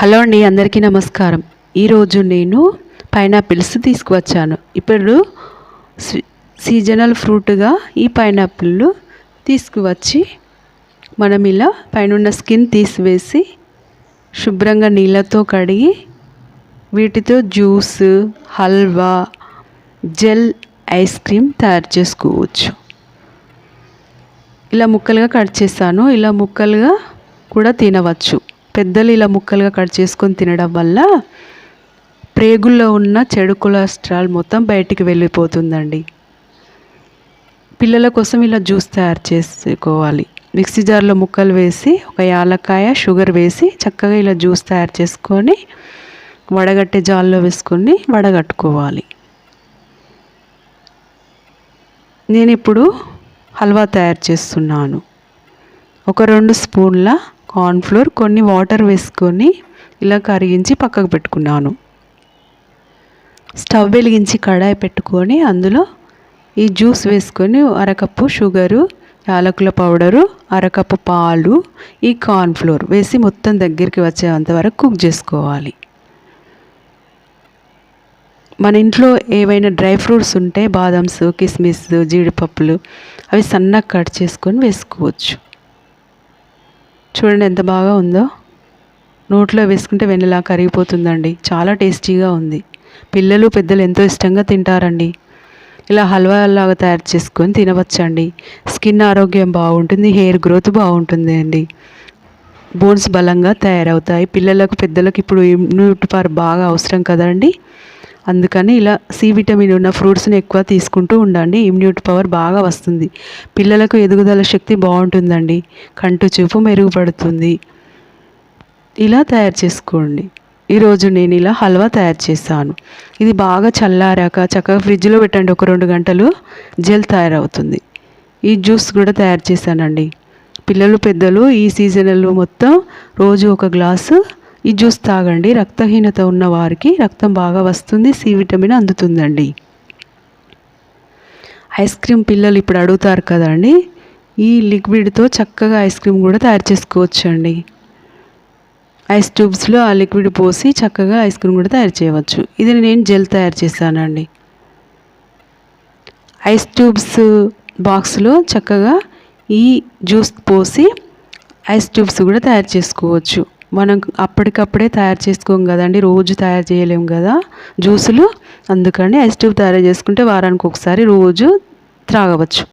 Hello అండి, అందరికీ నమస్కారం. ఈరోజు నేను పైనాపిల్స్ తీసుకువచ్చాను. ఇప్పుడు సీజనల్ ఫ్రూట్గా ఈ పైనాపిల్ తీసుకువచ్చి మనం ఇలా పైన స్కిన్ తీసివేసి శుభ్రంగా నీళ్ళతో కడిగి వీటితో juice, halwa, gel, ice cream తయారు చేసుకోవచ్చు. ఇలా ముక్కలుగా కట్ చేస్తాను. ఇలా ముక్కలుగా కూడా తినవచ్చు. పెద్దలు ఇలా ముక్కలుగా కట్ చేసుకొని తినడం వల్ల ప్రేగుల్లో ఉన్న చెడు కొలెస్ట్రాల్ మొత్తం బయటికి వెళ్ళిపోతుందండి. పిల్లల కోసం ఇలా జ్యూస్ తయారు చేసుకోవాలి. మిక్సీ జార్లో ముక్కలు వేసి ఒక యాలక్కాయ, షుగర్ వేసి చక్కగా ఇలా జ్యూస్ తయారు చేసుకొని వడగట్టే జాల్లో వేసుకొని వడగట్టుకోవాలి. నేను ఇప్పుడు హల్వా తయారు చేస్తున్నాను. ఒక 2 స్పూన్ల కార్న్ఫ్లోర్, కొన్ని వాటర్ వేసుకొని ఇలా కరిగించి పక్కకు పెట్టుకున్నాను. స్టవ్ వెలిగించి కడాయి పెట్టుకొని అందులో ఈ జ్యూస్ వేసుకొని అరకప్పు షుగరు, యాలకుల పౌడరు, అరకప్పు పాలు, ఈ కార్న్ఫ్లోర్ వేసి మొత్తం దగ్గరికి వచ్చేంత వరకు కుక్ చేసుకోవాలి. మన ఇంట్లో ఏవైనా డ్రై ఫ్రూట్స్ ఉంటే బాదామ్స్, కిస్మిస్, జీడిపప్పులు అవి సన్నగా కట్ చేసుకొని వేసుకోవచ్చు. చూడండి ఎంత బాగా ఉందో. నోట్లో వేసుకుంటే వెన్నలా కరిగిపోతుందండి. చాలా టేస్టీగా ఉంది. పిల్లలు పెద్దలు ఎంతో ఇష్టంగా తింటారండి. ఇలా హల్వా లాగా తయారు చేసుకొని తినవచ్చండి. స్కిన్ ఆరోగ్యం బాగుంటుంది, హెయిర్ గ్రోత్ బాగుంటుంది అండి. బోన్స్ బలంగా తయారవుతాయి. పిల్లలకు పెద్దలకు ఇప్పుడు ఇమ్యూనిటీ పవర్ బాగా అవసరం కదండి. అందుకని ఇలా సి విటమిన్ ఉన్న ఫ్రూట్స్ని ఎక్కువ తీసుకుంటూ ఉండండి. ఇమ్యూనిటీ పవర్ బాగా వస్తుంది. పిల్లలకు ఎదుగుదల శక్తి బాగుంటుందండి. కంటి చూపు మెరుగుపడుతుంది. ఇలా తయారు చేసుకోండి. ఈరోజు నేను ఇలా హల్వా తయారు చేశాను. ఇది బాగా చల్లారాక చక్కగా ఫ్రిడ్జ్లో పెట్టండి. ఒక 2 గంటలు జెల్ తయారవుతుంది. ఈ జ్యూస్ కూడా తయారు చేశానండి. పిల్లలు పెద్దలు ఈ సీజన్లో మొత్తం రోజు ఒక గ్లాసు ఈ జ్యూస్ తాగండి. రక్తహీనత ఉన్న వారికి రక్తం బాగా వస్తుంది, సి విటమిన్ అందుతుందండి. ఐస్ క్రీమ్ పిల్లలు ఇప్పుడు అడుగుతారు కదండి. ఈ లిక్విడ్తో చక్కగా ఐస్ క్రీమ్ కూడా తయారు చేసుకోవచ్చు అండి. ఐస్ ట్యూబ్స్లో ఆ లిక్విడ్ పోసి చక్కగా ఐస్ క్రీమ్ కూడా తయారు చేయవచ్చు. ఇది నేను జెల్ తయారు చేశానండి. ఐస్ ట్యూబ్స్ బాక్స్లో చక్కగా ఈ జ్యూస్ పోసి ఐస్ ట్యూబ్స్ కూడా తయారు చేసుకోవచ్చు. మనం అప్పటికప్పుడే తయారు చేసుకోం కదండి, రోజు తయారు చేయలేము కదా జ్యూసులు. అందుకని ఐస్ ట్యూబ్ తయారు చేసుకుంటే వారానికి ఒకసారి రోజు త్రాగవచ్చు.